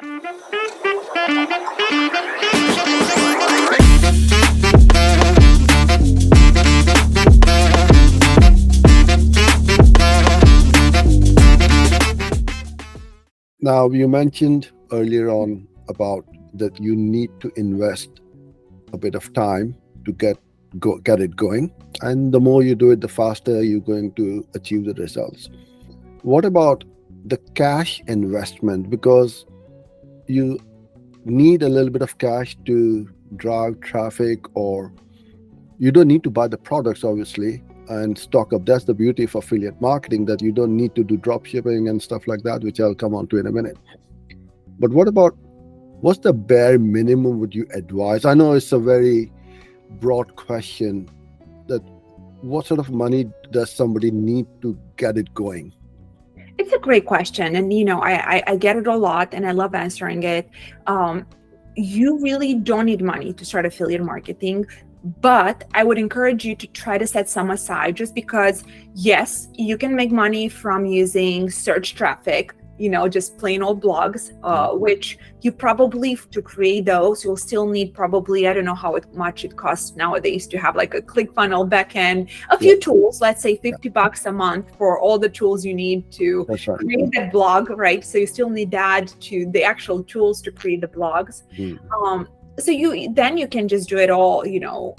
Now, you mentioned earlier on about that you need to invest a bit of time to get it going, and the more you do it, the faster you're going to achieve the results. What about the cash investment? Because you need a little bit of cash to drive traffic, or you don't need to buy the products, obviously, and stock up. That's the beauty of affiliate marketing, that you don't need to do drop shipping and stuff like that, which I'll come on to in a minute. But what's the bare minimum would you advise? I know it's a very broad question, that what sort of money does somebody need to get it going? It's a great question. And, I get it a lot and I love answering it. You really don't need money to start affiliate marketing, but I would encourage you to try to set some aside, just because, yes, you can make money from using search traffic, just plain old blogs, which you probably, to create those, you'll still need probably, I don't know how much it costs nowadays to have like a ClickFunnels backend, a few tools, let's say $50 a month for all the tools you need to create that blog, right? So you still need that, to the actual tools to create the blogs. So you can just do it all,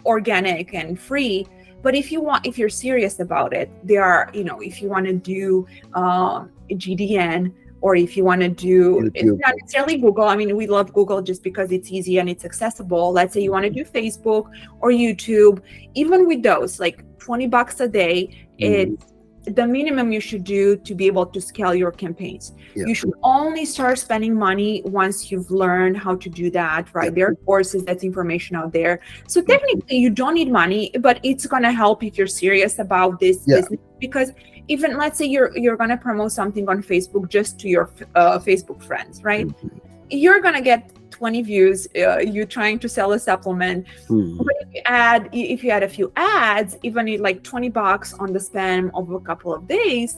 organic and free. But if you're serious about it, there are, if you want to do GDN, or if you want to do, it's not necessarily Google. I mean, we love Google just because it's easy and it's accessible. Let's say you want to do Facebook or YouTube. Even with those, like $20 a day, it's the minimum you should do to be able to scale your campaigns. You should only start spending money once you've learned how to do that, right? There are courses, that's information out there. So technically you don't need money, but it's going to help if you're serious about this business, because even let's say you're going to promote something on Facebook just to your Facebook friends, right? You're going to get 20 views, you trying to sell a supplement. But if you add a few ads, even like $20 on the span of a couple of days,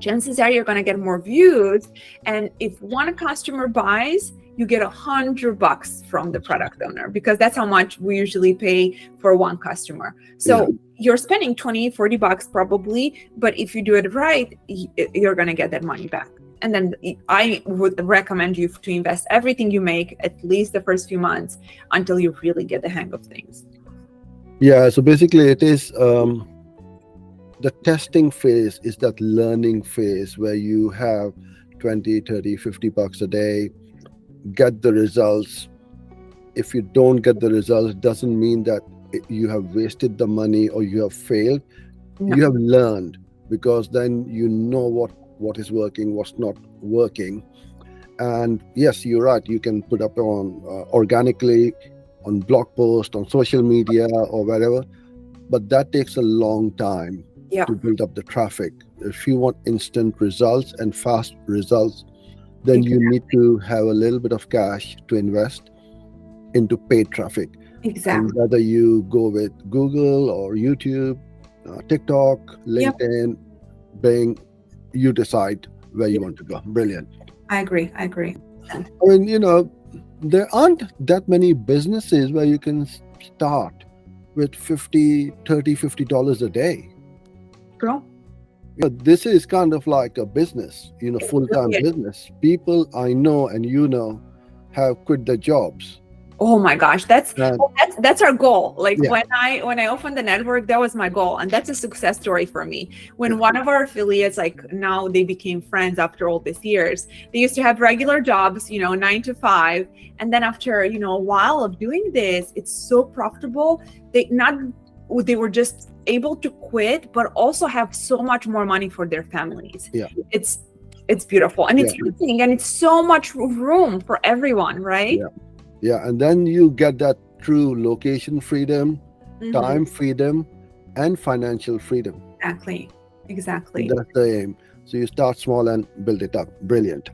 chances are you're going to get more views. And if one customer buys, you get $100 from the product owner, because that's how much we usually pay for one customer. So you're spending $20-$40 probably, but if you do it right, you're going to get that money back. And then I would recommend you to invest everything you make at least the first few months until you really get the hang of things. Yeah, so basically it is the testing phase is that learning phase where you have 20, 30, $50 a day, get the results. If you don't get the results, it doesn't mean that you have wasted the money or you have failed. You have learned, because then you know what is working, what's not working. And yes, you're right, you can put up on organically on blog post, on social media or wherever, but that takes a long time to build up the traffic. If you want instant results and fast results, then you need to have a little bit of cash to invest into paid traffic. And whether you go with Google or YouTube, TikTok, LinkedIn, Bing, you decide where you want to go. Brilliant. I agree. I mean, there aren't that many businesses where you can start with $50 a day. True. This is kind of like a business, full-time business. People I know and have quit their jobs. Oh my gosh, that's our goal. Like when I opened the network, that was my goal, and that's a success story for me. When one of our affiliates, like now they became friends after all these years. They used to have regular jobs, 9 to 5, and then after a while of doing this, it's so profitable. They were just able to quit, but also have so much more money for their families. It's beautiful, and it's amazing, and it's so much room for everyone, right? And then you get that true location freedom, time freedom, and financial freedom. Exactly. That's the aim. So you start small and build it up. Brilliant.